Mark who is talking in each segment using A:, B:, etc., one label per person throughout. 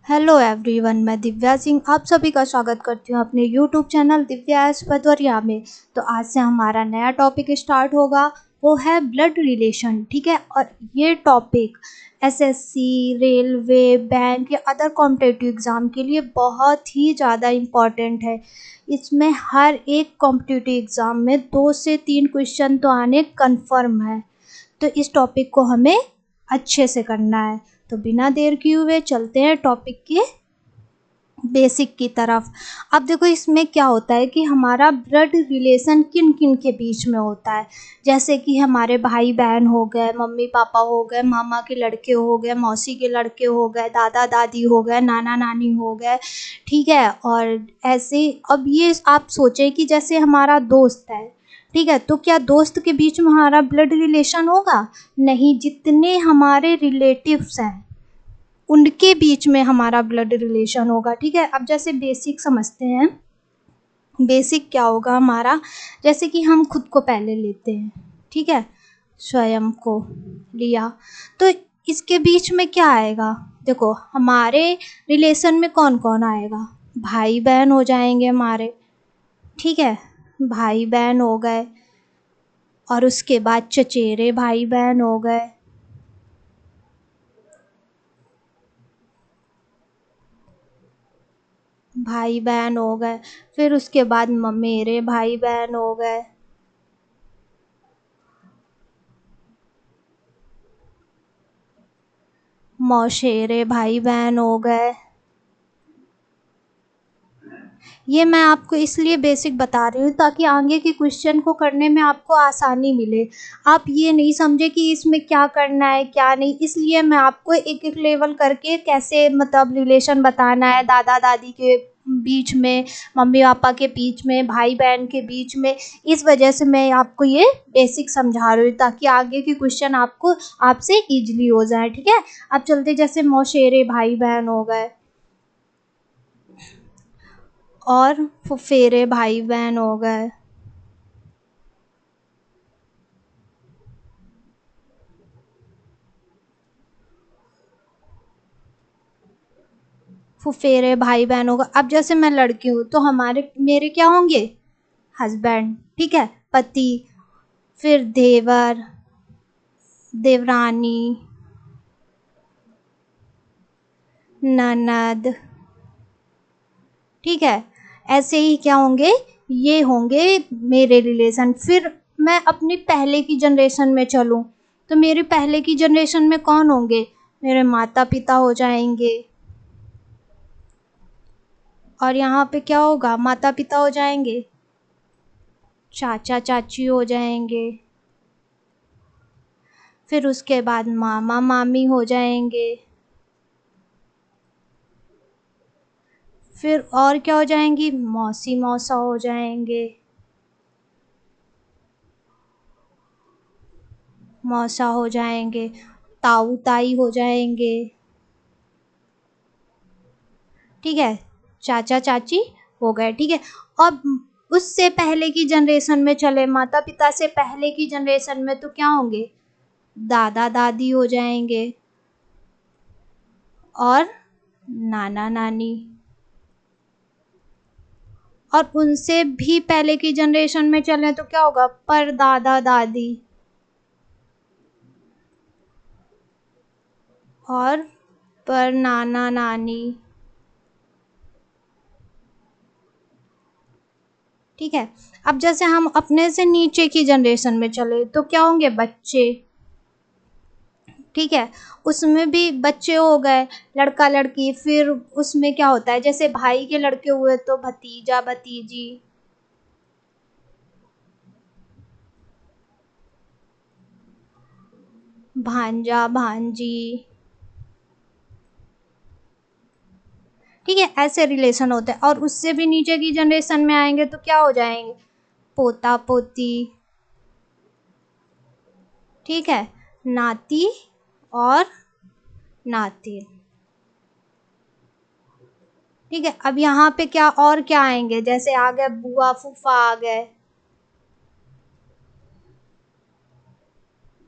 A: Hello everyone, मैं दिव्या सिंह आप सभी का स्वागत करती हूँ अपने YouTube channel Divya S Bhadauria में। तो आज से हमारा नया टॉपिक स्टार्ट होगा, वो है ब्लड रिलेशन। ठीक है, और ये टॉपिक एसएससी, रेलवे, बैंक या अदर कॉम्पिटिटिव एग्ज़ाम के लिए बहुत ही ज़्यादा इम्पॉर्टेंट है। इसमें हर एक कॉम्पिटिटिव एग्ज़ाम में 2 से 3 क्वेश्चन तो आने कन्फर्म है। तो इस टॉपिक को हमें अच्छे से करना है। तो बिना देर किए हुए चलते हैं टॉपिक के बेसिक की तरफ। अब देखो, इसमें क्या होता है कि हमारा ब्लड रिलेशन किन किन के बीच में होता है। जैसे कि हमारे भाई बहन हो गए, मम्मी पापा हो गए, मामा के लड़के हो गए, मौसी के लड़के हो गए, दादा दादी हो गए, नाना नानी हो गए। ठीक है, और ऐसे अब ये आप सोचें कि जैसे हमारा दोस्त है, ठीक है, तो क्या दोस्त के बीच में हमारा ब्लड रिलेशन होगा? नहीं, जितने हमारे रिलेटिव्स हैं उनके बीच में हमारा ब्लड रिलेशन होगा। ठीक है, अब जैसे बेसिक समझते हैं। बेसिक क्या होगा हमारा? जैसे कि हम खुद को पहले लेते हैं, ठीक है, स्वयं को लिया, तो इसके बीच में क्या आएगा? देखो, हमारे रिलेशन में कौन कौन आएगा? भाई बहन हो जाएंगे हमारे, ठीक है, भाई बहन हो गए, और उसके बाद चचेरे भाई बहन हो गए, भाई बहन हो गए, फिर उसके बाद मेरे भाई बहन हो गए, मौसेरे भाई बहन हो गए। ये मैं आपको इसलिए बेसिक बता रही हूँ ताकि आगे के क्वेश्चन को करने में आपको आसानी मिले। आप ये नहीं समझे कि इसमें क्या करना है क्या नहीं, इसलिए मैं आपको एक एक लेवल करके कैसे मतलब रिलेशन बताना है, दादा दादी के बीच में, मम्मी पापा के बीच में, भाई बहन के बीच में। इस वजह से मैं आपको ये बेसिक समझा रही हूँ ताकि आगे के क्वेश्चन आपको आपसे ईजिली हो जाए। ठीक है, अब चलते, जैसे मौसेरे भाई बहन हो गए और फुफेरे भाई बहन हो गए, फुफेरे भाई बहन होगा। अब जैसे मैं लड़की हूँ तो हमारे मेरे क्या होंगे? हस्बैंड, ठीक है, पति, फिर देवर, देवरानी, ननद, ठीक है, ऐसे ही क्या होंगे? ये होंगे मेरे रिलेशन। फिर मैं अपनी पहले की जनरेशन में चलूँ तो मेरे पहले की जनरेशन में कौन होंगे? मेरे माता पिता हो जाएंगे। और यहाँ पे क्या होगा? माता पिता हो जाएंगे, चाचा चाची हो जाएंगे, फिर उसके बाद मामा मामी हो जाएंगे, फिर और क्या हो जाएंगी? मौसी मौसा हो जाएंगे, मौसा हो जाएंगे, ताऊ ताई हो जाएंगे, ठीक है, चाचा चाची हो गए। ठीक है, अब उससे पहले की जनरेशन में चले, माता पिता से पहले की जनरेशन में, तो क्या होंगे? दादा दादी हो जाएंगे और नाना नानी। और उनसे भी पहले की जनरेशन में चलें तो क्या होगा? पर दादा दादी और पर नाना नानी। ठीक है, अब जैसे हम अपने से नीचे की जनरेशन में चले तो क्या होंगे? बच्चे, ठीक है, उसमें भी बच्चे हो गए, लड़का लड़की। फिर उसमें क्या होता है? जैसे भाई के लड़के हुए तो भतीजा भतीजी, भांजा भांजी, ठीक है, ऐसे रिलेशन होते हैं। और उससे भी नीचे की जनरेशन में आएंगे तो क्या हो जाएंगे? पोता पोती, ठीक है, नाती और नाती। ठीक है, अब यहाँ पे क्या और क्या आएंगे? जैसे आ गए बुआ फूफा आ गए,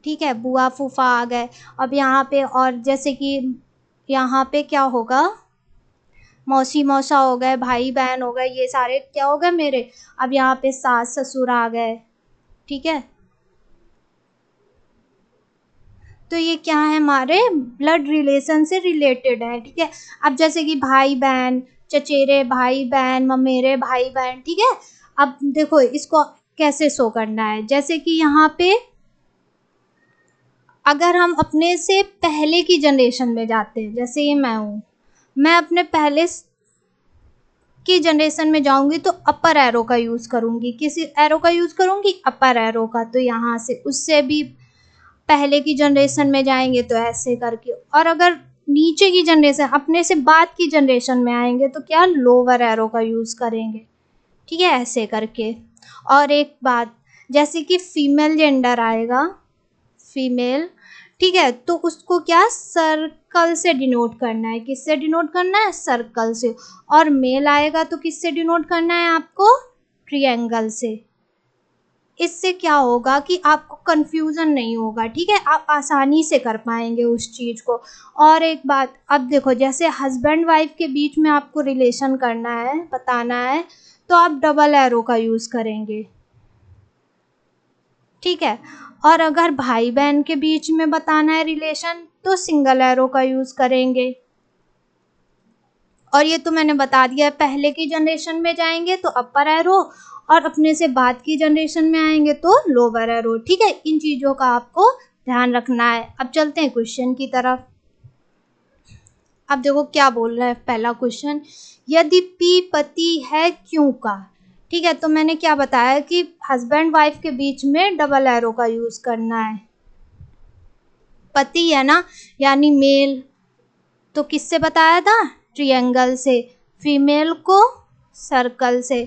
A: ठीक है, बुआ फूफा आ गए। अब यहाँ पे और जैसे कि यहाँ पे क्या होगा? मौसी मौसा हो गए, भाई बहन हो गए, ये सारे क्या हो गए मेरे। अब यहाँ पे सास ससुर आ गए, ठीक है। तो ये क्या है, हमारे ब्लड रिलेशन से रिलेटेड है, ठीक है। अब जैसे कि भाई बहन, चचेरे भाई बहन, ममेरे भाई बहन, ठीक है। अब देखो इसको कैसे शो करना है, जैसे कि यहाँ पे अगर हम अपने से पहले की जनरेशन में जाते हैं, जैसे ये मैं हूँ, मैं अपने पहले की जनरेशन में जाऊंगी तो अपर एरो का यूज करूंगी। किसी एरो का यूज करूंगी, अपर एरो का। तो यहाँ से उससे भी पहले की जनरेशन में जाएंगे तो ऐसे करके, और अगर नीचे की जनरेशन, अपने से बाद की जनरेशन में आएंगे तो क्या, लोअर एरो का यूज करेंगे, ठीक है, ऐसे करके। और एक बात, जैसे कि फीमेल जेंडर आएगा, फीमेल, ठीक है, तो उसको क्या, सर्कल से डिनोट करना है। किससे डिनोट करना है, सर्कल से। और मेल आएगा तो किससे डिनोट करना है आपको, ट्रायंगल से। इससे क्या होगा कि आपको कंफ्यूजन नहीं होगा, ठीक है, आप आसानी से कर पाएंगे उस चीज़ को। और एक बात, अब देखो जैसे हस्बैंड वाइफ के बीच में आपको रिलेशन करना है, बताना है, तो आप डबल एरो का यूज़ करेंगे, ठीक है। और अगर भाई बहन के बीच में बताना है रिलेशन तो सिंगल एरो का यूज़ करेंगे। और ये तो मैंने बता दिया है, पहले की जनरेशन में जाएंगे तो अपर एरो, और अपने से बाद की जनरेशन में आएंगे तो लोअर एरो, ठीक है। इन चीज़ों का आपको ध्यान रखना है। अब चलते हैं क्वेश्चन की तरफ। अब देखो क्या बोल रहा है पहला क्वेश्चन, यदि पी पति है क्यों का, ठीक है। तो मैंने क्या बताया कि हस्बैंड वाइफ के बीच में डबल एरो का यूज करना है। पति है ना, यानी मेल, तो किससे बताया था, ट्रायंगल से। फीमेल को सर्कल से।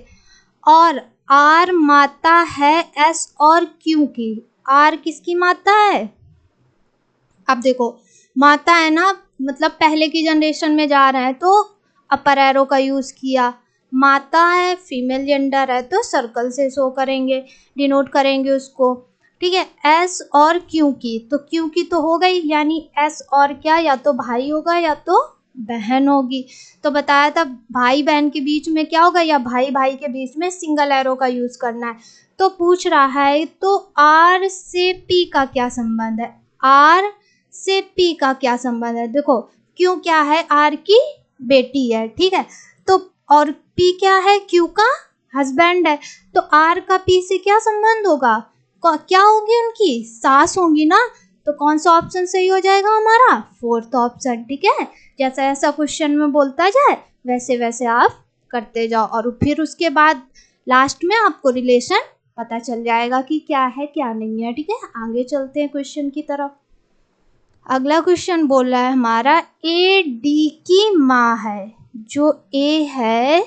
A: और आर माता है एस और क्यू की। आर किसकी माता है, अब देखो माता है ना, मतलब पहले की जनरेशन में जा रहे हैं तो अपर एरो का यूज किया। माता है, फीमेल जेंडर है, तो सर्कल से शो करेंगे, डिनोट करेंगे उसको, ठीक है। एस और क्यू की, तो क्यू की तो हो गई, यानी एस और क्या, या तो भाई होगा या तो बहन होगी। तो बताया था भाई बहन के बीच में क्या होगा, या भाई भाई के बीच में सिंगल एरो का यूज करना है। तो पूछ रहा है तो आर से पी का क्या संबंध है, आर से पी का क्या संबंध है। देखो क्यू क्या है, आर की बेटी है, ठीक है। तो और पी क्या है, क्यू का हस्बैंड है। तो आर का पी से क्या संबंध होगा, क्या होगी, उनकी सास होंगी ना। तो कौन सा ऑप्शन सही हो जाएगा हमारा, फोर्थ ऑप्शन, ठीक है। जैसा ऐसा क्वेश्चन में बोलता जाए वैसे वैसे आप करते जाओ, और फिर उसके बाद लास्ट में आपको रिलेशन पता चल जाएगा कि क्या है क्या नहीं है, ठीक है। आगे चलते हैं क्वेश्चन की तरफ। अगला क्वेश्चन बोल रहा है हमारा, ए डी की माँ है। जो ए है,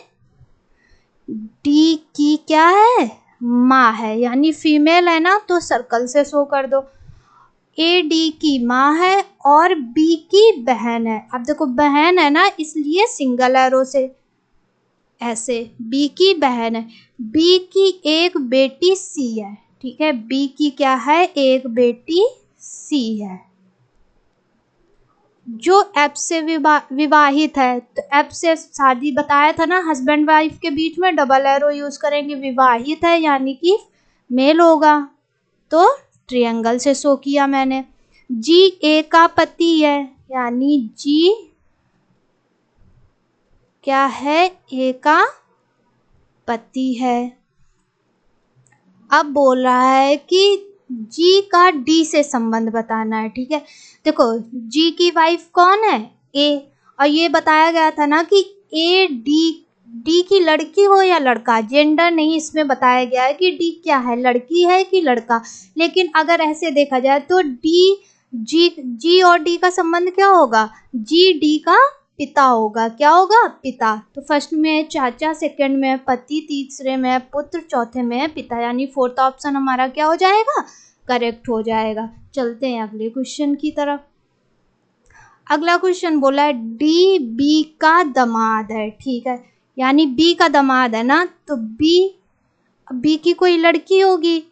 A: डी की क्या है, माँ है, यानी फीमेल है ना, तो सर्कल से शो कर दो। ए डी की माँ है और बी की बहन है। अब देखो बहन है ना, इसलिए सिंगल एरो से ऐसे, बी की बहन है। बी की एक बेटी सी है, ठीक है। बी की क्या है, एक बेटी सी है, जो एफ से विवाहित है। तो एफ से शादी बताया था ना, हस्बैंड वाइफ के बीच में डबल एरो यूज करेंगे। विवाहित है यानी कि मेल होगा, तो ट्रायंगल से शो किया मैंने। जी ए का पति है, यानी जी क्या है, ए का पति है। अब बोल रहा है कि जी का डी से संबंध बताना है, ठीक है। देखो जी की वाइफ कौन है, ए, और ये बताया गया था ना कि ए डी, डी की लड़की हो या लड़का, जेंडर नहीं इसमें बताया गया है कि डी क्या है, लड़की है कि लड़का। लेकिन अगर ऐसे देखा जाए तो डी, जी और डी का संबंध क्या होगा, जी डी का पिता होगा। क्या होगा, पिता। तो फर्स्ट में है चाचा, सेकंड में है पति, तीसरे में है पुत्र, चौथे में है पिता, यानी फोर्थ ऑप्शन हमारा क्या हो जाएगा, करेक्ट हो जाएगा। चलते हैं अगले क्वेश्चन की तरफ। अगला क्वेश्चन बोला है डी बी का दामाद है, ठीक है। यानी बी का दामाद है ना, तो बी की कोई लड़की होगी,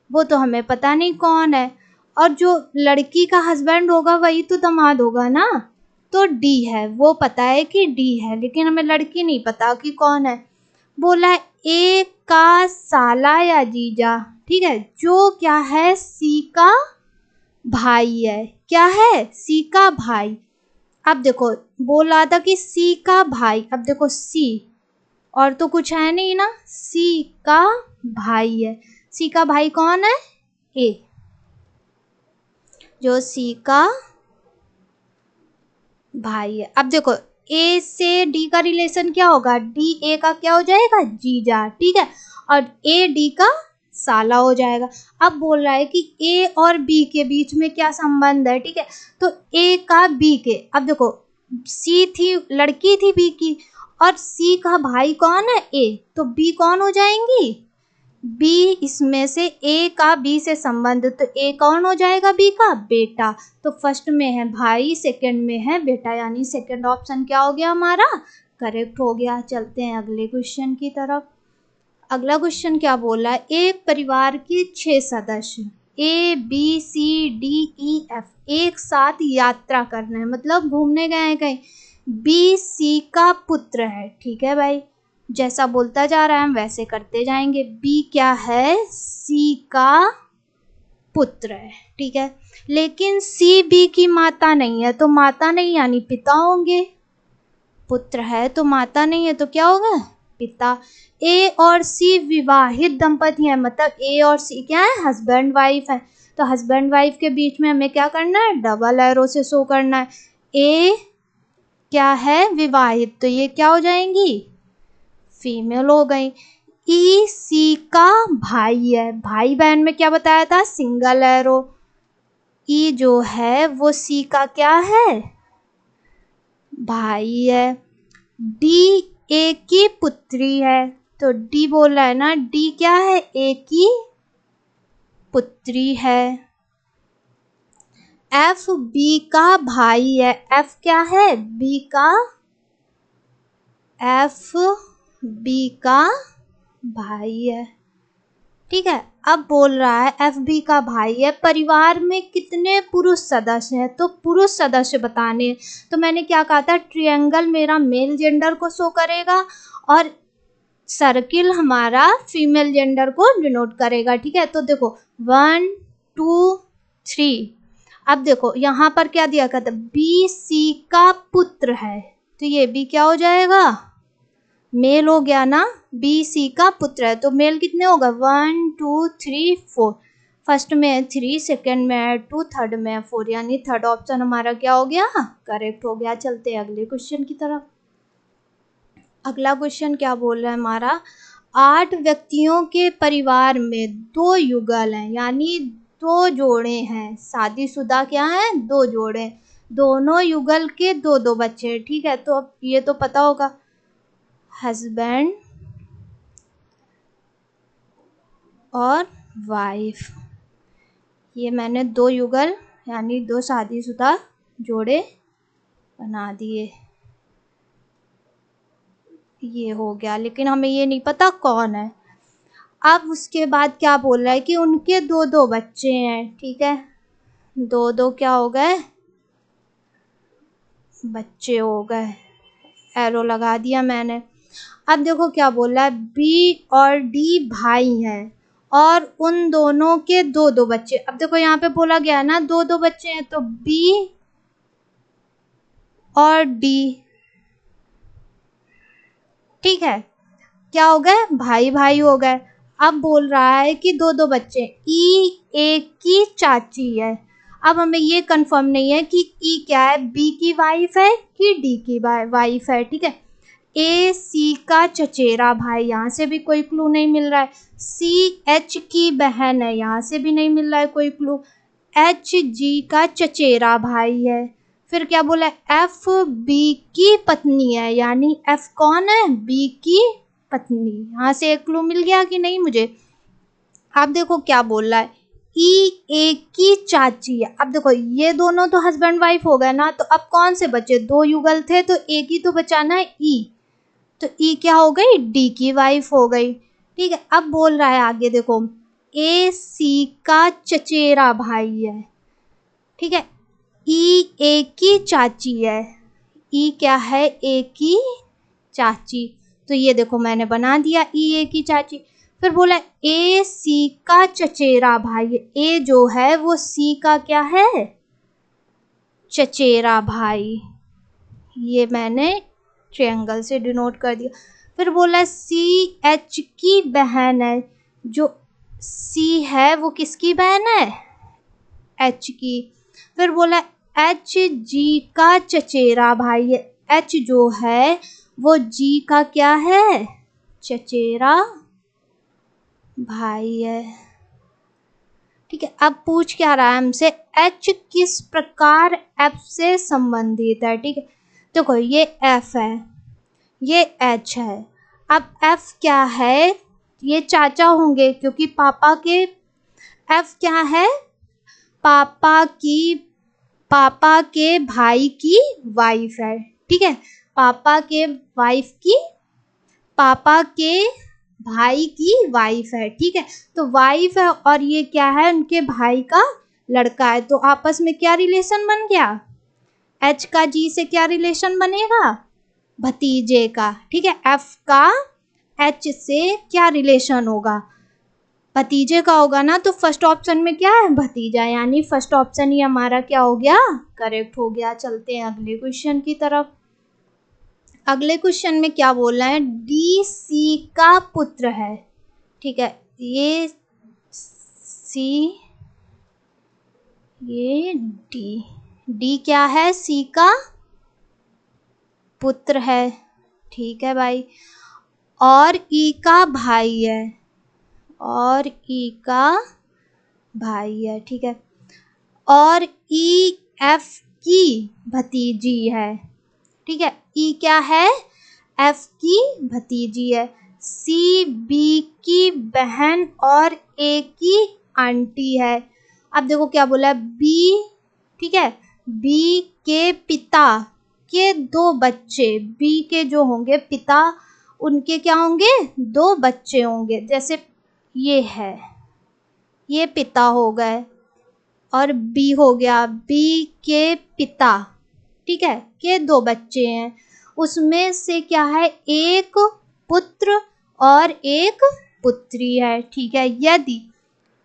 A: वो तो हमें पता नहीं कौन है। और जो लड़की का हस्बैंड होगा वही तो दामाद होगा ना, तो डी है, वो पता है कि डी है, लेकिन हमें लड़की नहीं पता कि कौन है। बोला ए का साला या जीजा, ठीक है, जो क्या है सी का भाई है। क्या है? सी का भाई। अब देखो बोला था कि सी का भाई, अब देखो सी और तो कुछ है नहीं ना, सी का भाई है। सी का भाई कौन है? ए, जो सी का भाई है। अब देखो ए से डी का रिलेशन क्या होगा? डी ए का क्या हो जाएगा? जीजा, ठीक है, और ए डी का साला हो जाएगा। अब बोल रहा है कि ए और बी के बीच में क्या संबंध है, ठीक है, तो ए का बी के, अब देखो सी थी, लड़की थी बी की, और सी का भाई कौन है? ए, तो बी कौन हो जाएंगी? बी, इसमें से ए का बी से संबंध, तो ए कौन हो जाएगा? बी का बेटा। तो फर्स्ट में है भाई, सेकंड में है बेटा, यानी सेकंड ऑप्शन क्या हो गया हमारा? करेक्ट हो गया। चलते हैं अगले क्वेश्चन की तरफ। अगला क्वेश्चन क्या बोला है? एक परिवार के 6 सदस्य A B C D E F एक साथ यात्रा करना है, मतलब घूमने गए हैं कहीं। बी सी का पुत्र है, ठीक है भाई, जैसा बोलता जा रहा है हम वैसे करते जाएंगे। बी क्या है? सी का पुत्र है, ठीक है, लेकिन सी बी की माता नहीं है, तो माता नहीं यानी पिता होंगे। पुत्र है तो माता नहीं है, तो क्या होगा? पिता। ए और सी विवाहित दंपति हैं, मतलब ए और सी क्या है? हस्बैंड वाइफ है। तो हस्बैंड वाइफ के बीच में हमें क्या करना है? डबल एरो से शो करना है। ए क्या है? विवाहित, तो ये क्या हो जाएंगी? फीमेल हो गई। ई सी का भाई है, भाई बहन में क्या बताया था? Single arrow. ई जो है वो सी का क्या है? भाई है। डी ए की पुत्री है, तो डी बोल रहा है ना, डी क्या है? ए की पुत्री है। एफ बी का भाई है, एफ क्या है? बी का, एफ बी का भाई है, ठीक है। अब बोल रहा है एफ बी का भाई है, परिवार में कितने पुरुष सदस्य हैं? तो पुरुष सदस्य बताने हैं। तो मैंने क्या कहा था? ट्रायंगल मेरा मेल जेंडर को शो करेगा और सर्किल हमारा फीमेल जेंडर को डिनोट करेगा, ठीक है। तो देखो 1 2 3। अब देखो यहाँ पर क्या दिया था? बी सी का पुत्र है, तो ये भी क्या हो जाएगा? मेल हो गया ना। बी सी का पुत्र है, तो मेल कितने होगा? 1 2 3 4। फर्स्ट में है 3, सेकेंड में है 2, थर्ड में है 4, यानी थर्ड ऑप्शन हमारा क्या हो गया? करेक्ट हो गया। चलते हैं अगले क्वेश्चन की तरफ। अगला क्वेश्चन क्या बोल रहा है हमारा? 8 व्यक्तियों के परिवार में 2 युगल हैं, यानी 2 जोड़े हैं। शादीशुदा क्या है? 2 जोड़े, दोनों युगल के 2-2 बच्चे, ठीक है। तो अब ये तो पता होगा, हस्बैंड और वाइफ, ये मैंने 2 युगल यानी 2 शादीशुदा जोड़े बना दिए, ये हो गया, लेकिन हमें ये नहीं पता कौन है। अब उसके बाद क्या बोल रहा है कि उनके 2-2 बच्चे हैं, ठीक है, 2-2 क्या हो गए? बच्चे हो गए, एरो लगा दिया मैंने। अब देखो क्या बोल रहा है, बी और डी भाई हैं और उन दोनों के 2-2 बच्चे। अब देखो यहाँ पे बोला गया है ना 2-2 बच्चे हैं, तो बी और डी, ठीक है, क्या हो गए? भाई भाई हो गए। अब बोल रहा है कि 2-2 बच्चे, ई एक की चाची है। अब हमें ये कंफर्म नहीं है कि ई क्या है, बी की वाइफ है कि डी की वाइफ है, ठीक है। ए सी का चचेरा भाई, यहाँ से भी कोई क्लू नहीं मिल रहा है। सी एच की बहन है, यहाँ से भी नहीं मिल रहा है कोई क्लू। एच जी का चचेरा भाई है। फिर क्या बोला? एफ बी की पत्नी है, यानी एफ कौन है? बी की पत्नी। यहाँ से एक क्लू मिल गया कि नहीं मुझे? अब देखो क्या बोल रहा है, ई ए की चाची है। अब देखो ये दोनों तो हस्बैंड वाइफ हो गए ना, तो अब कौन से बचे? 2 युगल थे, तो एक ही तो बचाना है, ई, तो ई क्या हो गई? डी की वाइफ हो गई, ठीक है। अब बोल रहा है आगे देखो, ए सी का चचेरा भाई है, ठीक है, ई ए की चाची है, ई क्या है, ए की चाची। तो ये देखो मैंने बना दिया ई ए की चाची। फिर बोला ए सी का चचेरा भाई। ए जो है वो सी का क्या है, चचेरा भाई। ये मैंने ट्रायंगल से डिनोट कर दिया। फिर बोला सी एच की बहन है। जो सी है वो किसकी बहन है, एच की। फिर बोला एच जी का चचेरा भाई है। एच जो है वो जी का क्या है, चचेरा भाई है। ठीक है, अब पूछ क्या रहा है हमसे, एच किस प्रकार एफ से संबंधित है। ठीक है, देखो ये एफ है, ये एच है। अब एफ क्या है, ये चाचा होंगे क्योंकि पापा के, एफ क्या है, पापा के भाई की वाइफ है। ठीक है, पापा के भाई की वाइफ है। ठीक है, तो वाइफ है और ये क्या है, उनके भाई का लड़का है। तो आपस में क्या रिलेशन बन गया, एच का जी से क्या रिलेशन बनेगा, भतीजे का। ठीक है, एफ का एच से क्या रिलेशन होगा, भतीजे का होगा ना। तो फर्स्ट ऑप्शन में क्या है, भतीजा, यानी फर्स्ट ऑप्शन ही हमारा क्या हो गया, करेक्ट हो गया। चलते हैं अगले क्वेश्चन की तरफ। अगले क्वेश्चन में क्या बोल रहा है, डी सी का पुत्र है। ठीक है, ये सी, ये डी क्या है, सी का पुत्र है। ठीक है भाई, और ई का भाई है, और ई का भाई है। ठीक है, और ई एफ की भतीजी है। ठीक है, ई क्या है, एफ की भतीजी है। सी बी की बहन और ए की आंटी है। अब देखो क्या बोला है, बी, ठीक है, बी के पिता के दो बच्चे, बी के जो होंगे पिता, उनके क्या होंगे, दो बच्चे होंगे। जैसे ये है, ये पिता हो गए और बी हो गया, बी के पिता, ठीक है, के दो बच्चे हैं। उसमें से क्या है, एक पुत्र और एक पुत्री है। ठीक है, यदि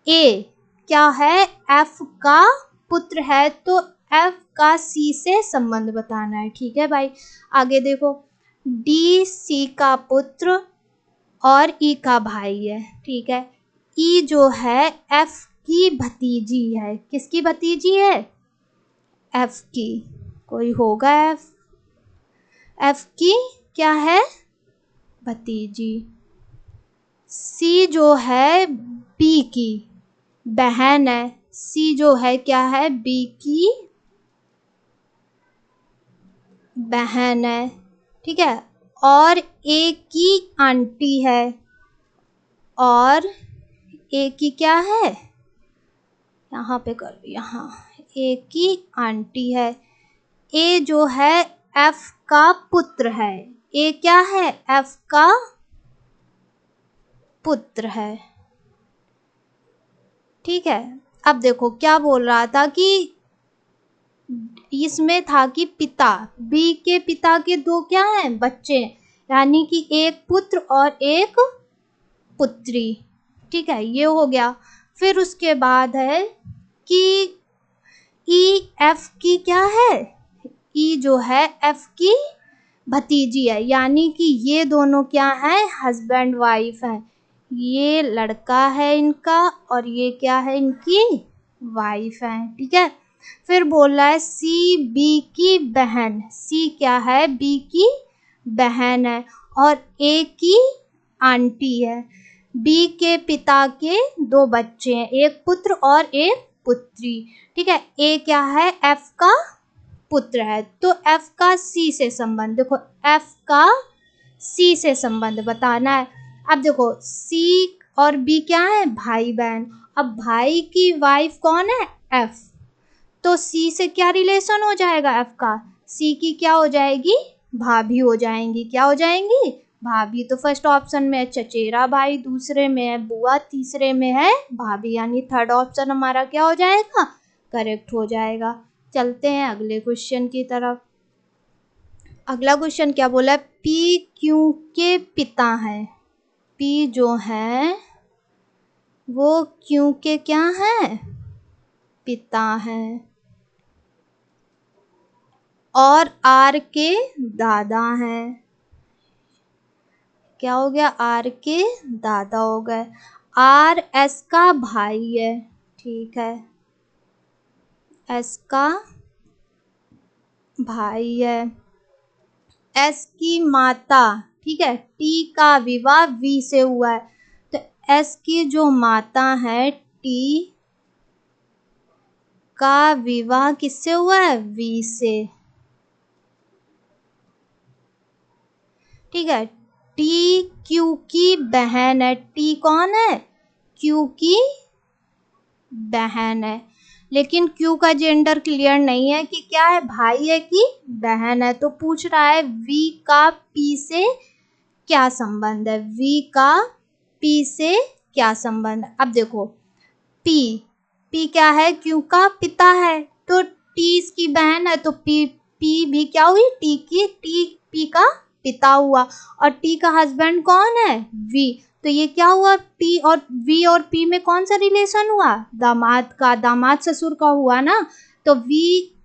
A: ए क्या है, एफ का पुत्र है, तो एफ का सी से संबंध बताना है। ठीक है भाई, आगे देखो, डी सी का पुत्र और ई का भाई है। ठीक है, ई जो है एफ की भतीजी है। किसकी भतीजी है, एफ की। कोई होगा एफ की क्या है, भतीजी। सी जो है बी की बहन है। सी जो है क्या है, बी की बहन है। ठीक है, और ए की आंटी है, और ए की क्या है, यहाँ पे कर, यहाँ ए की आंटी है। ए जो है एफ का पुत्र है। ए क्या है, एफ का पुत्र है। ठीक है, अब देखो क्या बोल रहा था कि इसमें था कि पिता, बी के पिता के दो क्या हैं, बच्चे, यानी कि एक पुत्र और एक पुत्री। ठीक है, ये हो गया। फिर उसके बाद है कि ई एफ की क्या है, ई जो है एफ की भतीजी है, यानी कि ये दोनों क्या है, हस्बैंड वाइफ है। ये लड़का है इनका और ये क्या है, इनकी वाइफ है। ठीक है, फिर बोल रहा है सी बी की बहन। सी क्या है, बी की बहन है और ए की आंटी है। बी के पिता के दो बच्चे हैं, एक पुत्र और एक पुत्री। ठीक है, ए क्या है, एफ का पुत्र है। तो एफ का सी से संबंध, देखो एफ का सी से संबंध बताना है। अब देखो सी और बी क्या है, भाई बहन। अब भाई की वाइफ कौन है, एफ, तो सी से क्या रिलेशन हो जाएगा, एफ का, सी की क्या हो जाएगी, भाभी हो जाएंगी। क्या हो जाएंगी, भाभी। तो फर्स्ट ऑप्शन में है चचेरा भाई, दूसरे में है बुआ, तीसरे में है भाभी, यानी थर्ड ऑप्शन हमारा क्या हो जाएगा, करेक्ट हो जाएगा। चलते हैं अगले क्वेश्चन की तरफ। अगला क्वेश्चन क्या बोला है, पी क्यू के पिता हैं। पी जो है वो क्यू के क्या हैं, पिता हैं, और आर के दादा हैं। क्या हो गया, आर के दादा हो गए। आर एस का भाई है, ठीक है, एस का भाई है। एस की माता, ठीक है, टी का विवाह वी से हुआ है, तो एस की जो माता है टी का विवाह किससे हुआ है, वी से, ठीक है। टी क्यू की बहन है, टी कौन है, क्यू की बहन है, लेकिन क्यू का जेंडर क्लियर नहीं है कि क्या है, भाई है कि बहन है। तो पूछ रहा है वी का पी से क्या संबंध है, वी का पी से क्या संबंध है। अब देखो पी, पी क्या है, क्यू का पिता है, तो टी इसकी बहन है, तो पी पी भी क्या हुई, टी पी का पिता हुआ, और टी का हस्बैंड कौन है, वी, तो ये क्या हुआ, टी और वी और पी में कौन सा रिलेशन हुआ, दामाद का, दामाद ससुर का हुआ ना। तो वी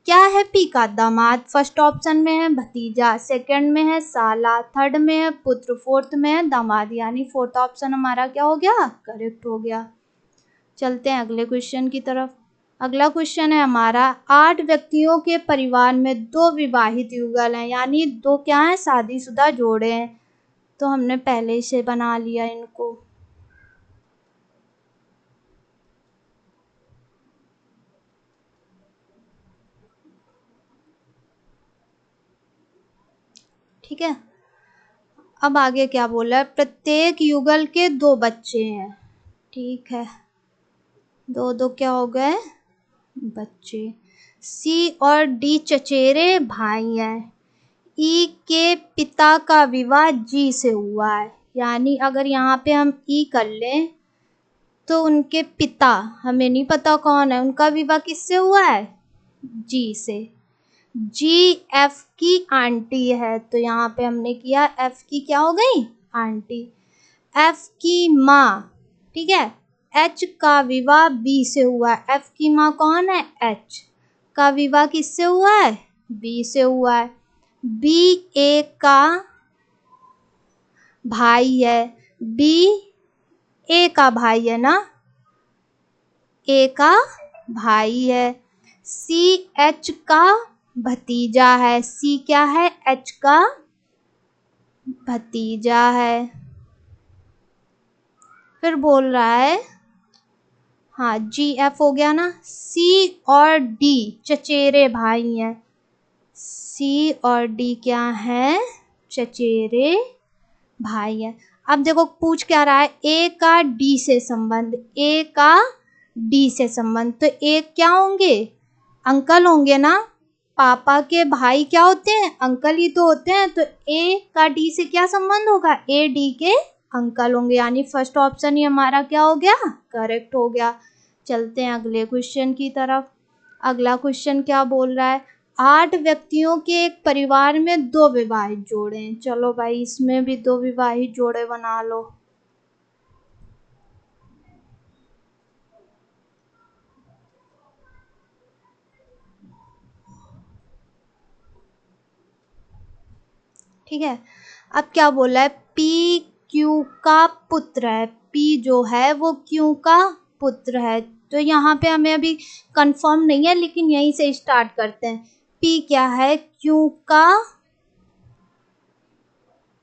A: क्या है, पी का दामाद, फर्स्ट ऑप्शन में है भतीजा, सेकंड में है साला, थर्ड में है पुत्र, फोर्थ में है दामाद, यानी फोर्थ ऑप्शन हमारा क्या हो गया, करेक्ट हो गया। चलते हैं अगले क्वेश्चन की तरफ। अगला क्वेश्चन है हमारा, 8 व्यक्तियों के परिवार में 2 विवाहित युगल हैं, यानी 2 क्या हैं, शादीशुदा जोड़े हैं, तो हमने पहले से बना लिया इनको। ठीक है, अब आगे क्या बोला है, प्रत्येक युगल के 2 बच्चे हैं, ठीक है, 2 2 क्या हो गए, बच्चे। सी और डी चचेरे भाई हैं। ई के पिता का विवाह जी से हुआ है, यानी अगर यहाँ पे हम ई कर लें तो उनके पिता हमें नहीं पता कौन है, उनका विवाह किससे हुआ है, जी से। जी एफ की आंटी है, तो यहाँ पे हमने किया एफ की क्या हो गई, आंटी। एफ की माँ, ठीक है, एच का विवाह बी से हुआ है, एफ की माँ कौन है, एच का विवाह किससे हुआ है, बी से हुआ है। बी ए का भाई है, बी ए का भाई है ना, ए का भाई है। सी एच का भतीजा है, सी क्या है, एच का भतीजा है। फिर बोल रहा है, हाँ जी एफ हो गया ना, सी और डी चचेरे भाई हैं, सी और डी क्या है, चचेरे भाई है। अब देखो पूछ क्या रहा है, ए का डी से संबंध, ए का डी से संबंध, तो ए क्या होंगे, अंकल होंगे ना, पापा के भाई क्या होते हैं, अंकल ही तो होते हैं, तो ए का डी से क्या संबंध होगा, ए डी के अंकल होंगे, यानी फर्स्ट ऑप्शन ही हमारा क्या हो गया, करेक्ट हो गया। चलते हैं अगले क्वेश्चन की तरफ। अगला क्वेश्चन क्या बोल रहा है, 8 व्यक्तियों के एक परिवार में 2 विवाहित जोड़े हैं। चलो भाई इसमें भी 2 विवाहित जोड़े बना लो। ठीक है, अब क्या बोला है, पी क्यू का पुत्र है, पी जो है वो क्यू का पुत्र है, तो यहाँ पे हमें अभी कंफर्म नहीं है, लेकिन यहीं से स्टार्ट करते हैं। पी क्या है, क्यू का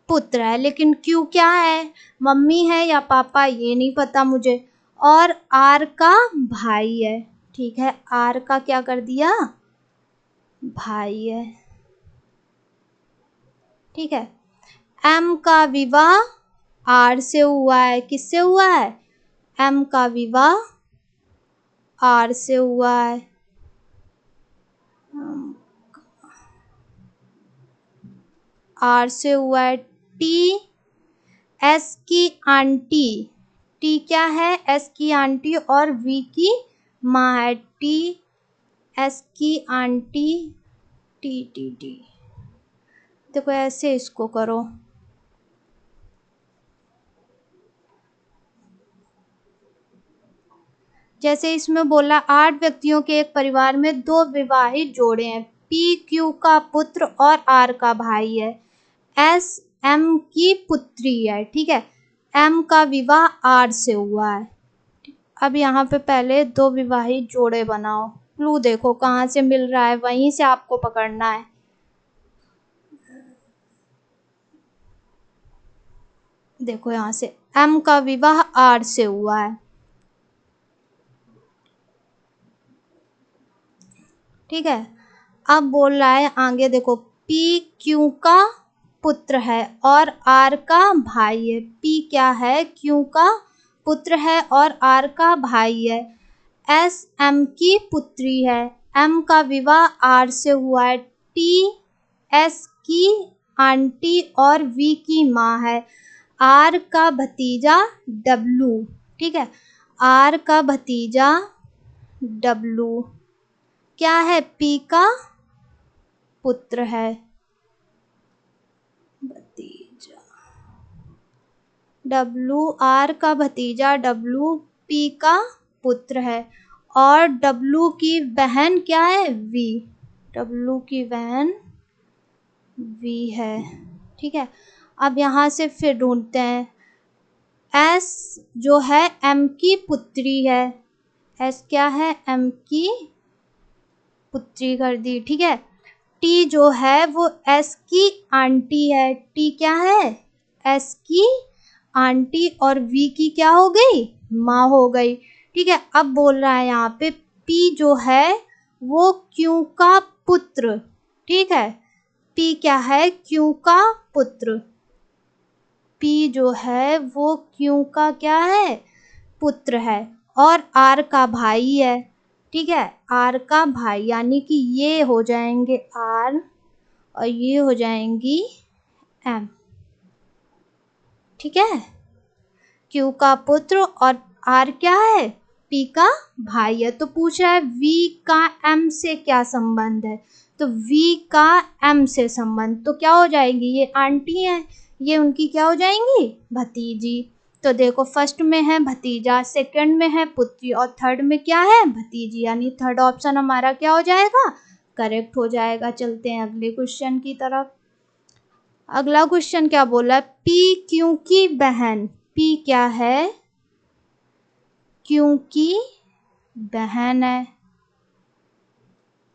A: पुत्र है, लेकिन क्यू क्या है, मम्मी है या पापा ये नहीं पता मुझे, और आर का भाई है, ठीक है, आर का क्या कर दिया, भाई है, ठीक है। एम का विवाह आर से हुआ है, किससे हुआ है, एम का विवाह आर से हुआ है, आर से हुआ है। टी एस की आंटी, टी क्या है, एस की आंटी और वी की माँ है, टी एस की आंटी, टी टी टी देखो ऐसे इसको करो। जैसे इसमें बोला 8 व्यक्तियों के एक परिवार में 2 विवाहित जोड़े हैं। पी क्यू का पुत्र और आर का भाई है। एस एम की पुत्री है, ठीक है। एम का विवाह आर से हुआ है। अब यहाँ पे पहले 2 विवाहित जोड़े बनाओ। क्लू देखो कहाँ से मिल रहा है, वहीं से आपको पकड़ना है। देखो यहाँ से एम का विवाह आर से हुआ है, ठीक है। अब बोल रहा है आगे देखो, पी क्यू का पुत्र है और आर का भाई है। पी क्या है, क्यू का पुत्र है और आर का भाई है। एस एम की पुत्री है। एम का विवाह आर से हुआ है। टी एस की आंटी और वी की माँ है। आर का भतीजा डब्लू, ठीक है। आर का भतीजा डब्लू क्या है, पी का पुत्र है। भतीजा डब्लू, आर का भतीजा डब्लू पी का पुत्र है। और डब्लू की बहन क्या है, वी। डब्लू की बहन वी है, ठीक है। अब यहाँ से फिर ढूंढते हैं। एस जो है एम की पुत्री है। एस क्या है, एम की पुत्री कर दी, ठीक है। टी जो है वो एस की आंटी है। टी क्या है, एस की आंटी और वी की क्या हो गई, माँ हो गई, ठीक है। अब बोल रहा है यहाँ पे पी जो है वो क्यू का पुत्र, ठीक है। पी क्या है, क्यू का पुत्र। पी जो है वो क्यू का क्या है, पुत्र है और आर का भाई है, ठीक है। आर का भाई यानी कि ये हो जाएंगे आर और ये हो जाएंगी एम, ठीक है। क्यू का पुत्र और आर क्या है, पी का भाई है। तो पूछा है वी का एम से क्या संबंध है, तो वी का एम से संबंध तो क्या हो जाएगी, ये आंटी है, ये उनकी क्या हो जाएंगी, भतीजी। तो देखो फर्स्ट में है भतीजा, सेकंड में है पुत्री और थर्ड में क्या है, भतीजी, यानी थर्ड ऑप्शन हमारा क्या हो जाएगा, करेक्ट हो जाएगा। चलते हैं अगले क्वेश्चन की तरफ। अगला क्वेश्चन क्या बोला है, पी क्यू की बहन। पी क्या है, क्यू की बहन है,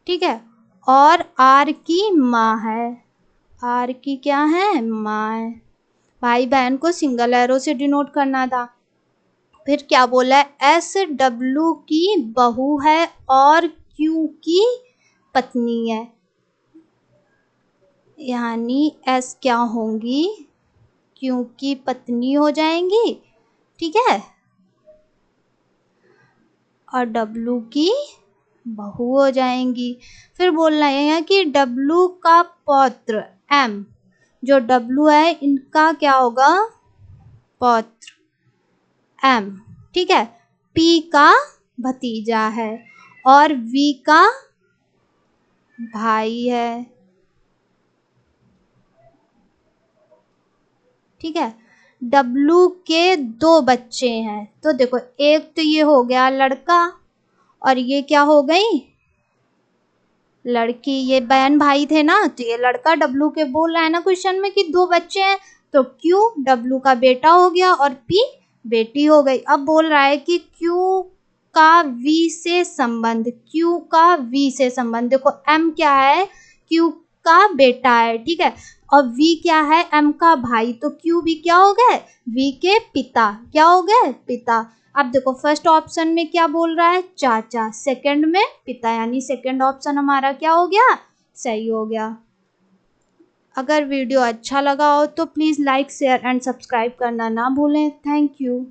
A: ठीक है। और आर की माँ है। आर की क्या है, माँ है। भाई बहन को सिंगल एरो से डिनोट करना था। फिर क्या बोला है, एस डब्लू की बहू है और क्यू की पत्नी है, यानी एस क्या होंगी, क्यू की पत्नी हो जाएंगी, ठीक है। और डब्लू की बहू हो जाएंगी। फिर बोलना है कि डब्लू का पौत्र एम, जो डब्लू है इनका क्या होगा, पौत्र एम, ठीक है। पी का भतीजा है और वी का भाई है, ठीक है। डब्लू के 2 बच्चे हैं, तो देखो एक तो ये हो गया लड़का और ये क्या हो गई, लड़की। ये बहन भाई थे ना, तो ये लड़का डब्लू के बोल रहा है ना क्वेश्चन में कि 2 बच्चे हैं, तो क्यू डब्लू का बेटा हो गया और पी बेटी हो गई। अब बोल रहा है कि क्यू का वी से संबंध, क्यू का वी से संबंध। देखो एम क्या है, क्यू का बेटा है, ठीक है। और वी क्या है, एम का भाई, तो क्यू भी क्या हो गए, वी के पिता, क्या हो गए, पिता। अब देखो फर्स्ट ऑप्शन में क्या बोल रहा है, चाचा, सेकंड में पिता, यानी सेकंड ऑप्शन हमारा क्या हो गया, सही हो गया। अगर वीडियो अच्छा लगा हो तो please like share and subscribe करना ना भूलें। Thank you.